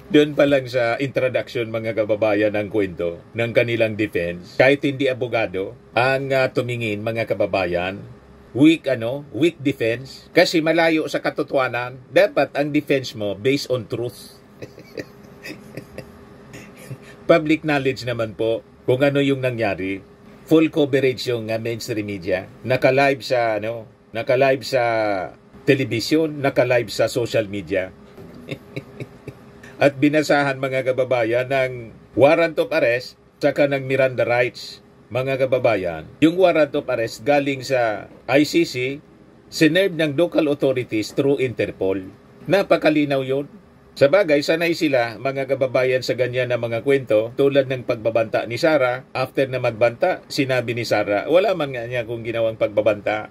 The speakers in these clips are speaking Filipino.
Doon pa lang sa introduction mga kababayan ng kwento ng kanilang defense, kahit hindi abogado, ang tumingin mga kababayan, weak defense, kasi malayo sa katotohanan. Dapat ang defense mo based on truth. Public knowledge naman po kung ano yung nangyari. Full coverage yung mainstream media. Naka-live sa television, naka-live sa social media. At binasahan mga kababayan ng warrant of arrest saka ng Miranda rights. Mga kababayan, yung warrant of arrest galing sa ICC, sinerve ng local authorities through Interpol. Napakalinaw yun. Sa bagay, sanay sila mga kababayan sa ganyan na mga kwento tulad ng pagbabanta ni Sara. After na magbanta, sinabi ni Sara, wala man nga niya kung ginawang pagbabanta.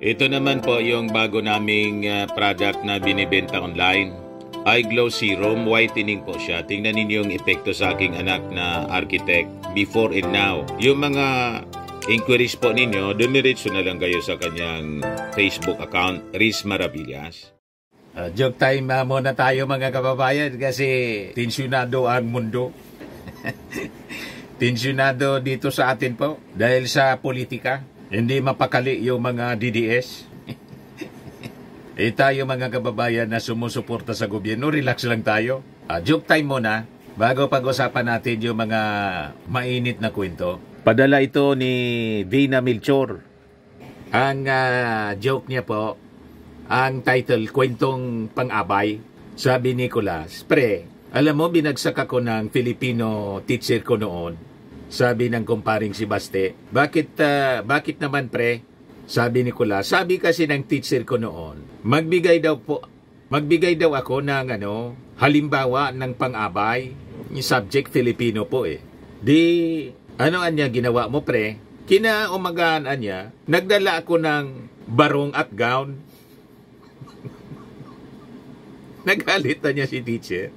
Ito naman po yung bago naming product na binibenta online. iGlow Serum, whitening po siya. Tingnan ninyo yung epekto sa aking anak na architect before and now. Yung mga inquiries po ninyo, dumiretso na lang kayo sa kanyang Facebook account, Riz Maravillas. Joke time muna tayo mga kababayan kasi tensyonado ang mundo. Tensyonado dito sa atin po dahil sa politika. Hindi mapakali yung mga DDS. Tayo mga kababayan na sumusuporta sa gobyerno, relax lang tayo. Joke time muna bago pag-usapan natin yung mga mainit na kwento. Padala ito ni Vina Melchor. Ang joke niya po, ang title, Kwentong Pang-abay. Sabi ni Nicolas, pre, alam mo, binagsak ako ng Filipino teacher ko noon. Sabi ng kumparing si Baste, bakit naman pre? Sabi ni Nicolas, sabi kasi ng teacher ko noon, magbigay daw ako ng halimbawa ng pang-abay. Yung subject Filipino po eh. Di, anya ginawa mo pre? Kinaumagaan niya, nagdala ako ng barong at gown. Nagalit na niya si teacher.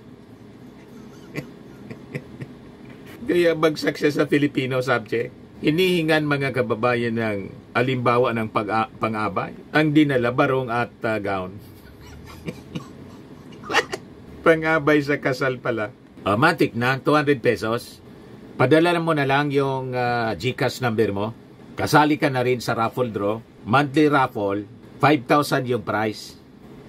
Kaya bagsak siya sa Filipino subject. Hinihingan mga kababayan ng alimbawa ng pang-abay. Ang dinala, barong at gown. Pang-abay sa kasal pala. Matik na, 200 pesos. Padala mo na lang yung GCash number mo. Kasali ka na rin sa raffle draw. Monthly raffle, 5,000 yung price.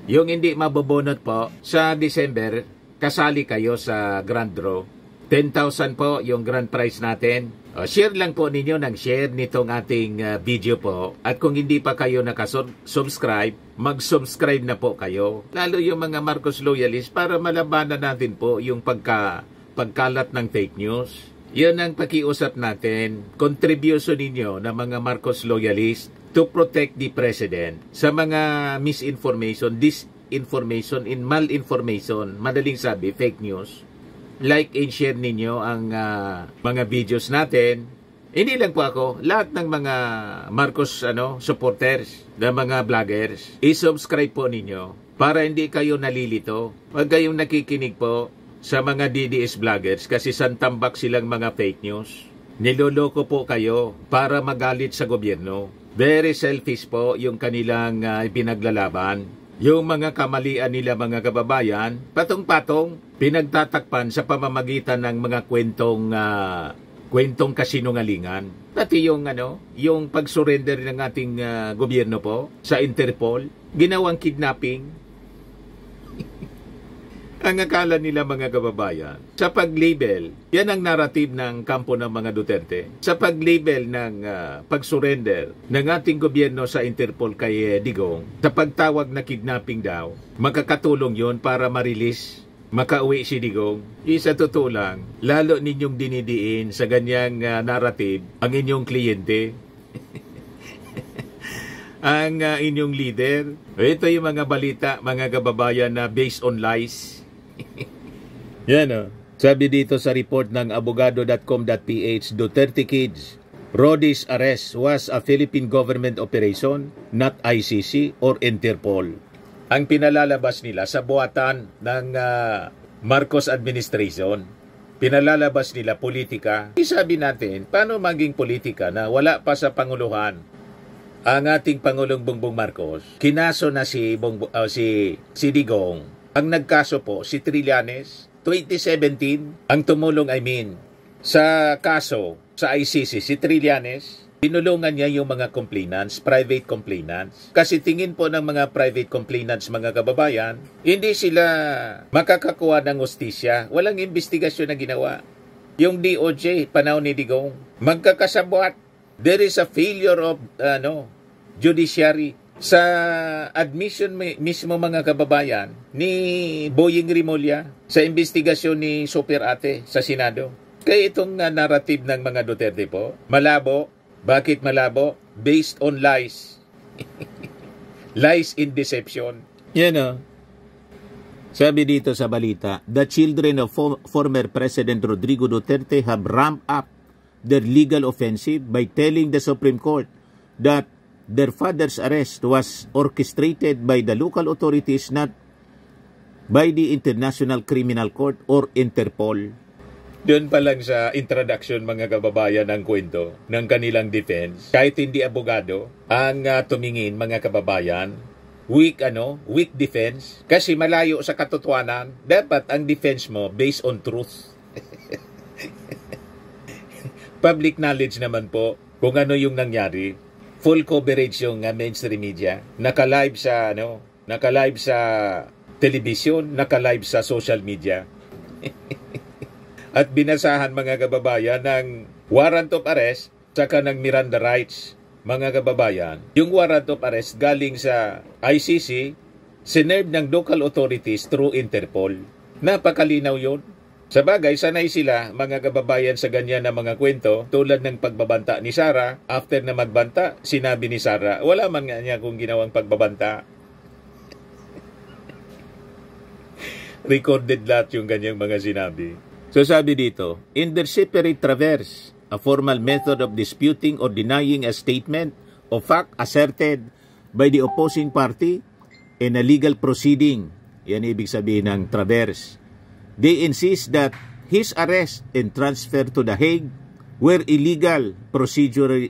Yung hindi mabobonot po, sa December, kasali kayo sa grand draw. 10,000 po yung grand prize natin. Share lang po ninyo ng share nitong ating video po. At kung hindi pa kayo nakasubscribe, mag-subscribe na po kayo. Lalo yung mga Marcos loyalists para malabanan natin po yung pagkalat ng fake news. Yun ang pakiusap natin. Contribution ninyo ng mga Marcos loyalists to protect the president sa mga misinformation, disinformation, and malinformation. Madaling sabi, fake news. Like and share ninyo ang mga videos natin. Hindi lang po ako, lahat ng mga Marcos supporters, ng mga vloggers, i-subscribe po ninyo para hindi kayo nalilito. Huwag kayong nakikinig po sa mga DDS vloggers kasi santambak silang mga fake news. Niloloko po kayo para magalit sa gobyerno. Very selfish po yung kanilang pinaglalaban. Yung mga kamalian nila mga kababayan, patong-patong, pinagtatakpan sa pamamagitan ng mga kwentong kasinungalingan. Pati yung pag-surrender ng ating gobyerno po sa Interpol, ginawang kidnapping. Ang akala nila mga kababayan, sa pag-label, yan ang narrative ng kampo ng mga Duterte. Sa pag-label ng pag-surrender ng ating gobyerno sa Interpol kay Digong, sa pagtawag na kidnapping daw, makakatulong yon para ma-release, makauwi si Digong. Isa totoo lang, lalo ninyong dinidiin sa ganyang narrative ang inyong kliyente. Ang inyong leader. Ito yung mga balita, mga kababayan, na based on lies. Yan sabi dito sa report ng abogado.com.ph, Duterte Kids, Rodi's arrest was a Philippine government operation, not ICC or Interpol. Ang pinalalabas nila sa buhatan ng Marcos administration, pinalalabas nila politika. Isabi natin, paano maging politika na wala pa sa Panguluhan ang ating Pangulong Bongbong Marcos? Kinaso na si Digong ang nagkaso po si Trillanes. 2017 ang tumulong sa kaso sa ICC si Trillanes. Tinulungan niya yung mga complainants, private complainants. Kasi tingin po ng mga private complainants, mga kababayan, hindi sila makakakuha ng hustisya. Walang investigasyon na ginawa. Yung DOJ, panahon ni Digong, magkakasabwat. There is a failure of judiciary. Sa admission mismo mga kababayan ni Boying Rimulya sa investigasyon ni Super Ate sa Senado. Kaya itong narrative ng mga Duterte po, malabo. Bakit malabo? Based on lies. Lies in deception. Yan Sabi dito sa balita, the children of former President Rodrigo Duterte have ramped up their legal offensive by telling the Supreme Court that their father's arrest was orchestrated by the local authorities, not by the International Criminal Court or Interpol. Doon pa lang sa introduction mga kababayan ng kwento ng kanilang defense, kahit hindi abogado, ang tumingin mga kababayan, weak defense, kasi malayo sa katotohanan. Dapat ang defense mo based on truth. Public knowledge naman po kung ano yung nangyari. Full coverage yung mainstream media. Naka-live sa television, naka-live sa social media. At binasahan mga kababayan ng warrant of arrest saka ng Miranda rights. Mga kababayan, yung warrant of arrest galing sa ICC, sinerve ng local authorities through Interpol. Napakalinaw yun. Sa bagay, sanay sila, mga kababayan, sa ganyan na mga kwento, tulad ng pagbabanta ni Sara. After na magbanta, sinabi ni Sara, wala man nga niya kung ginawang pagbabanta. Recorded lahat yung ganyang mga sinabi. So sabi dito, in their separate traverse, a formal method of disputing or denying a statement of fact asserted by the opposing party in a legal proceeding. Yan ibig sabihin ng traverse. They insist that his arrest and transfer to The Hague were illegal, procedurally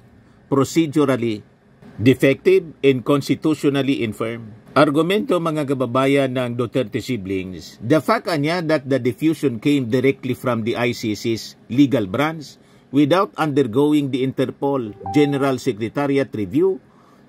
defective, and constitutionally infirm. Argumento mga kababayan ng Duterte siblings, the fact niya that the diffusion came directly from the ICC's legal branch without undergoing the Interpol General Secretariat review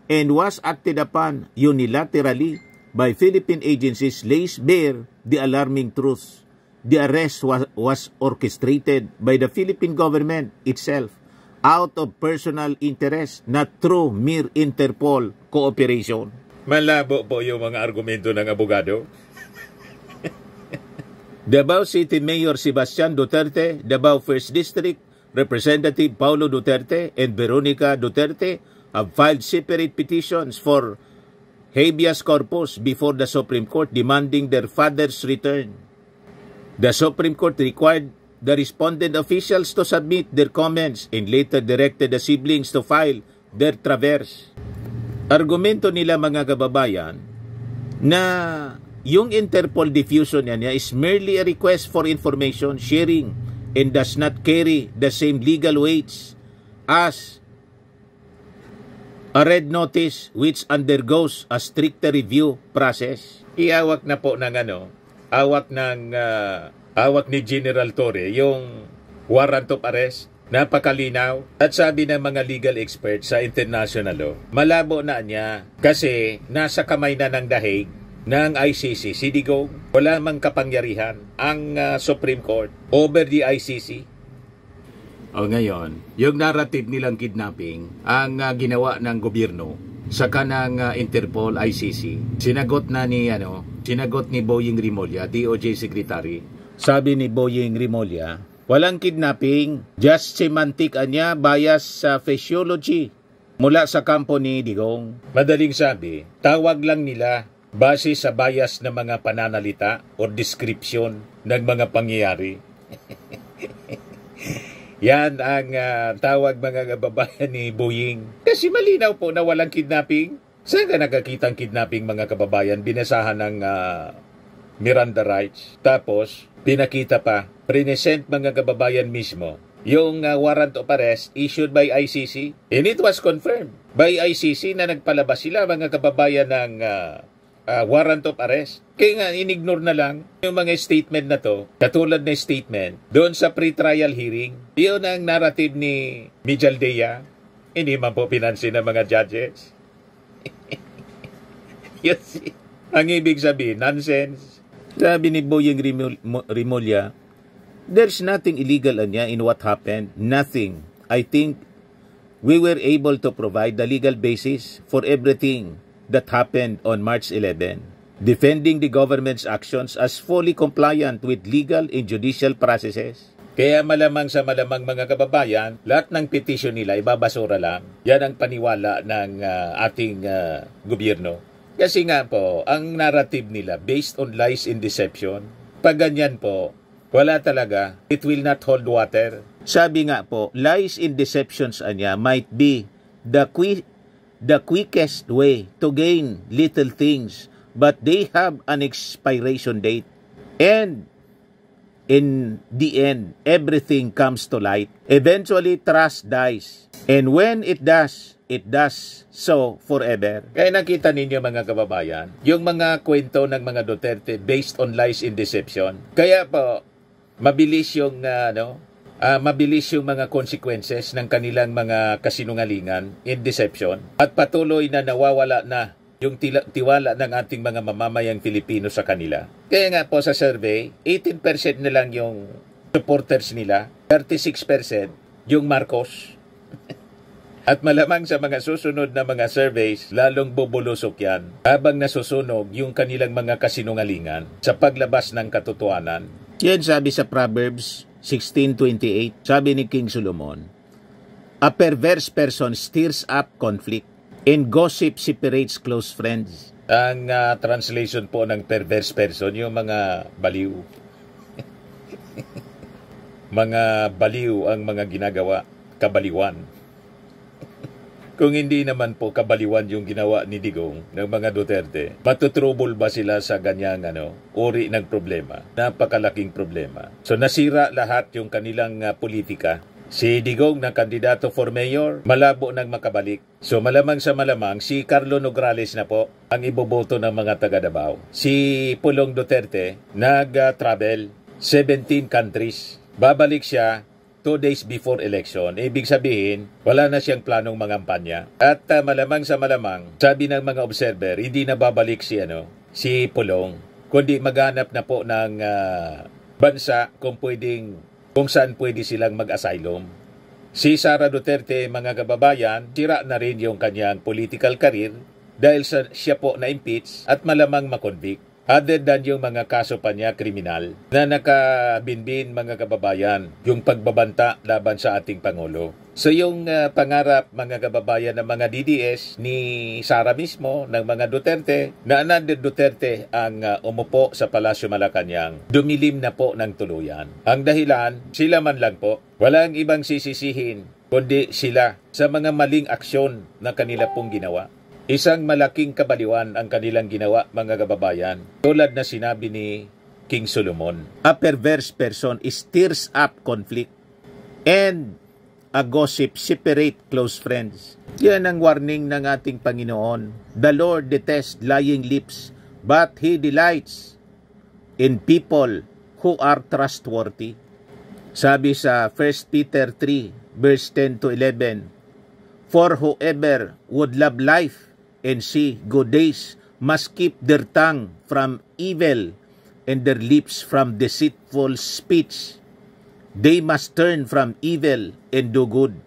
and was acted upon unilaterally by Philippine agencies lays bare the alarming truth. The arrest was orchestrated by the Philippine government itself out of personal interest, not through mere Interpol cooperation. Malabo po yung mga argumento ng abogado. Davao City Mayor Sebastian Duterte, Davao 1st District Representative Paulo Duterte, and Veronica Duterte have filed separate petitions for habeas corpus before the Supreme Court demanding their father's return. The Supreme Court required the respondent officials to submit their comments and later directed the siblings to file their traverse. Argumento nila mga kababayan na yung Interpol diffusion niya is merely a request for information sharing and does not carry the same legal weights as a red notice which undergoes a stricter review process. Iawak na po ng awak ni General Torre yung warrant of arrest. Napakalinaw. At sabi ng mga legal experts sa international law, malabo na niya kasi nasa kamay na ng The Hague ng ICC. Si Digong, wala mang kapangyarihan ang Supreme Court over the ICC. Ngayon, yung narrative nilang kidnapping ang ginawa ng gobyerno sa kanang Interpol ICC. Sinagot ni Boying Rimulya, DOJ Secretary. Sabi ni Boying Rimulya, walang kidnapping, just semantic anya bias sa physiology mula sa kampo ni Digong. Madaling sabi, tawag lang nila base sa bias ng mga pananalita o description ng mga pangyayari. Yan ang tawag mga kababayan ni Boying. Kasi malinaw po na walang kidnapping. Saan ka nakakitang kidnapping mga kababayan? Binasahan ng Miranda rights. Tapos, pinakita pa, present mga kababayan mismo, yung warrant of arrest issued by ICC. And it was confirmed by ICC na nagpalabas sila mga kababayan ng warrant of arrest. Kaya nga, inignore na lang yung mga statement na to, katulad na statement, doon sa pre-trial hearing. Yun ang narrative ni Mijaldea. Hindi man po pinansin ng mga judges. Yes. Ang ibig sabihin, nonsense. Sabi ni Boyeng Rimulya, there's nothing illegal in what happened. Nothing. I think we were able to provide the legal basis for everything that happened on March 11, defending the government's actions as fully compliant with legal and judicial processes. Kaya malamang sa malamang mga kababayan, lahat ng petisyon nila ibabasura lang. Yan ang paniwala ng ating gobyerno. Kasi nga po, ang narrative nila based on lies and deception, pag ganyan po, wala talaga. It will not hold water. Sabi nga po, lies and deceptions might be the quickest way to gain little things, but they have an expiration date. And in the end, everything comes to light. Eventually, trust dies. And when it does so forever. Kaya nakita ninyo mga kababayan, yung mga kwento ng mga Duterte based on lies and deception. Kaya po, mabilis yung mga consequences ng kanilang mga kasinungalingan in deception. At patuloy na nawawala na yung tiwala ng ating mga mamamayang Pilipino sa kanila. Kaya nga po sa survey, 18% na lang yung supporters nila, 36% yung Marcos. At malamang sa mga susunod na mga surveys, lalong bubulusok yan habang nasusunog yung kanilang mga kasinungalingan sa paglabas ng katotohanan. Yan sabi sa Proverbs 16:28, sabi ni King Solomon, a perverse person stirs up conflict and gossip separates close friends. Ang translation po ng perverse person, yung mga baliw. Mga baliw ang mga ginagawa, kabaliwan. Kung hindi naman po kabaliwan yung ginawa ni Digong ng mga Duterte, matutrubol ba sila sa ganyang uri ng problema? Napakalaking problema. So nasira lahat yung kanilang politika. Si Digong na kandidato for mayor, malabo nang makabalik. So malamang sa malamang, si Carlo Nograles na po ang iboboto ng mga taga Davao. Si Pulong Duterte nag-travel 17 countries. Babalik siya 2 days before election. Ibig sabihin, wala na siyang planong mangampanya. At malamang sa malamang, sabi ng mga observer, hindi na babalik si Pulong, kundi maghanap na po ng bansa kung saan pwede silang mag-asylum. Si Sara Duterte, mga kababayan, sira na rin yung kanyang political career dahil siya po na-impeach at malamang makonvict. Other than yung mga kaso pa niya, kriminal, na nakabinbin mga kababayan, yung pagbabanta laban sa ating Pangulo. So yung pangarap mga kababayan ng mga DDS ni Sara mismo, ng mga Duterte, na another Duterte ang umupo sa Palasyo Malacanang, dumilim na po ng tuluyan. Ang dahilan, sila man lang po, walang ibang sisisihin, kundi sila sa mga maling aksyon na kanila pong ginawa. Isang malaking kabaliwan ang kanilang ginawa, mga kababayan. Tulad na sinabi ni King Solomon, a perverse person stirs up conflict and a gossip separate close friends. Yan ang warning ng ating Panginoon. The Lord detests lying lips, but He delights in people who are trustworthy. Sabi sa 1 Peter 3, verse 10 to 11, for whoever would love life and see good days must keep their tongue from evil and their lips from deceitful speech. They must turn from evil and do good.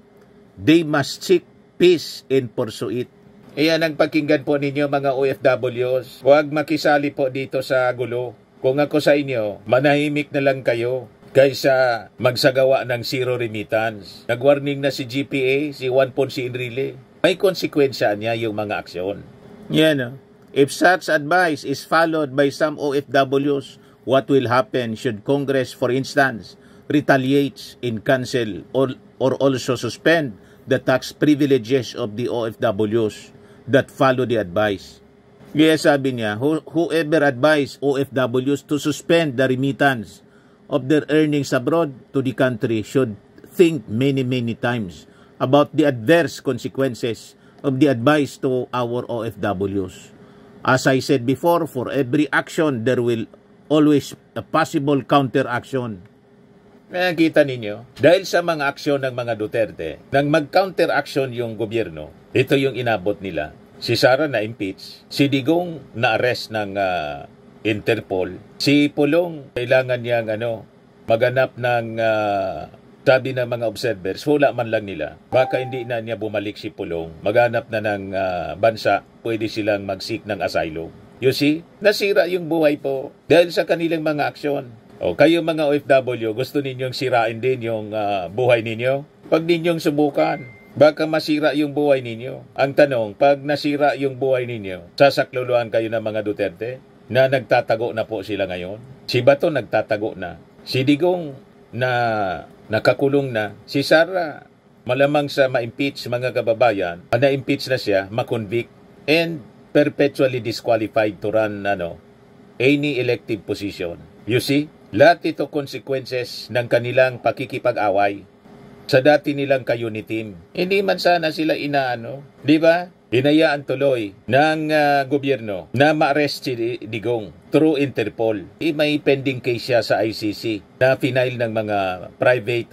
They must seek peace and pursue it. Iyan ang pakinggan po ninyo mga OFWs. Huwag makisali po dito sa gulo. Kung ako sa inyo, manahimik na lang kayo kaysa magsagawa ng zero remittance. Nag-warning na si GPA, si Juan Ponce Enrile. May konsekwensya niya yung mga aksyon. Yan. If such advice is followed by some OFWs, what will happen should Congress, for instance, retaliate in cancel or also suspend the tax privileges of the OFWs that follow the advice? Kaya sabi niya, whoever advise OFWs to suspend the remittance of their earnings abroad to the country should think many times about the adverse consequences of the advice to our OFWs. As I said before, for every action, there will always a possible counter-action. Nakikita ninyo, dahil sa mga aksyon ng mga Duterte, nang mag-counter-action yung gobyerno, ito yung inabot nila. Si Sara na-impeach, si Digong na-arrest ng Interpol, si Pulong kailangan niyang maganap ng sabi ng mga observers, wala man lang nila. Baka hindi na niya bumalik si Pulong, maghanap na ng bansa, pwede silang mag-seek ng asylum. You see, nasira yung buhay po dahil sa kanilang mga aksyon. O kayo mga OFW, gusto ninyong sirain din yung buhay ninyo? Pag ninyong subukan, baka masira yung buhay ninyo. Ang tanong, pag nasira yung buhay ninyo, sasakluluan kayo ng mga Duterte na nagtatago na po sila ngayon? Si Bato nagtatago na. Si Digong na nakakulong na. Si Sara, malamang sa ma-impeach mga kababayan, na-impeach na siya, ma-convict, and perpetually disqualified to run any elective position. You see? Lahat ito consequences ng kanilang pakikipag-away sa dati nilang ka-unit team. Hindi man sana sila di ba? Hinayaan tuloy ng gobyerno na ma-arrest si Digong through Interpol. May pending case siya sa ICC na final ng mga private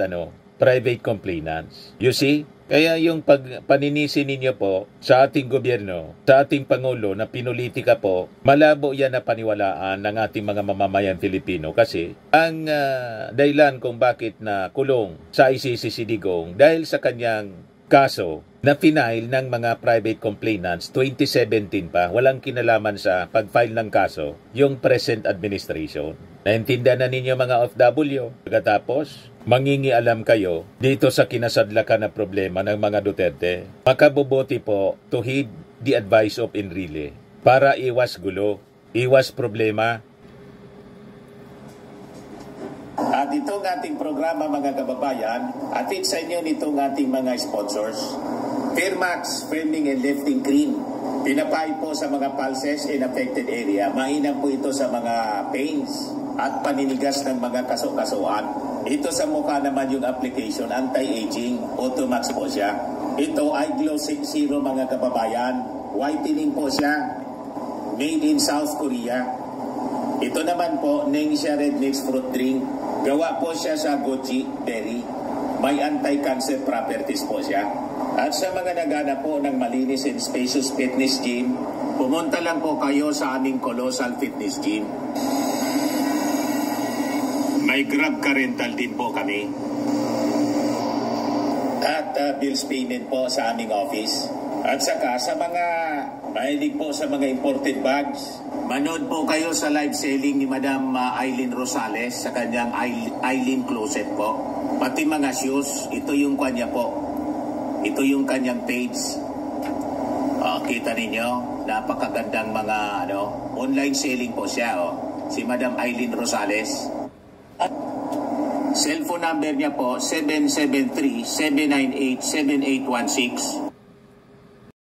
complainants. You see? Kaya yung paninisi ninyo po sa ating gobyerno, sa ating Pangulo na pinulitika po, malabo yan na paniwalaan ng ating mga mamamayan Filipino kasi ang dahilan kung bakit na kulong sa ICC si Digong dahil sa kanyang kaso na final ng mga private complainants 2017 pa, walang kinalaman sa pag-file ng kaso yung present administration. Naintindihan na ninyo mga OFW. Pagkatapos, mangingialam kayo dito sa kinasadlakan na problema ng mga Duterte. Makabubuti po to heed the advice of Enrile para iwas gulo, iwas problema. At itong ating programa mga kababayan, atid sa inyo nitong ating mga sponsors. Fairmax, Firming and Lifting Cream. Pinapay po sa mga pulses in affected area. Mainam po ito sa mga pains at paninigas ng mga kaso-kasuan. Ito sa mukha naman yung application, anti-aging, Automax po siya. Ito ay Glow 60 mga kababayan. Whitening po siya. Made in South Korea. Ito naman po, Ningxia Red Mix Fruit Drink. Gawa po siya sa goji berry. May anti-cancer properties po siya. At sa mga nagana po ng malinis and spacious fitness gym, pumunta lang po kayo sa aming Colossal Fitness Gym. May Grab car rental din po kami. At bills payment po sa aming office. At saka sa mga mahilig po sa mga imported bags, manood po kayo sa live selling ni Madam Aileen Rosales sa kanyang Aileen Closet po. Pati mga shoes, ito yung kanya po. Ito yung kanyang page. Kita ninyo, napakagandang mga online selling po siya. Si Madam Aileen Rosales. At cellphone number niya po, 773-798-7816.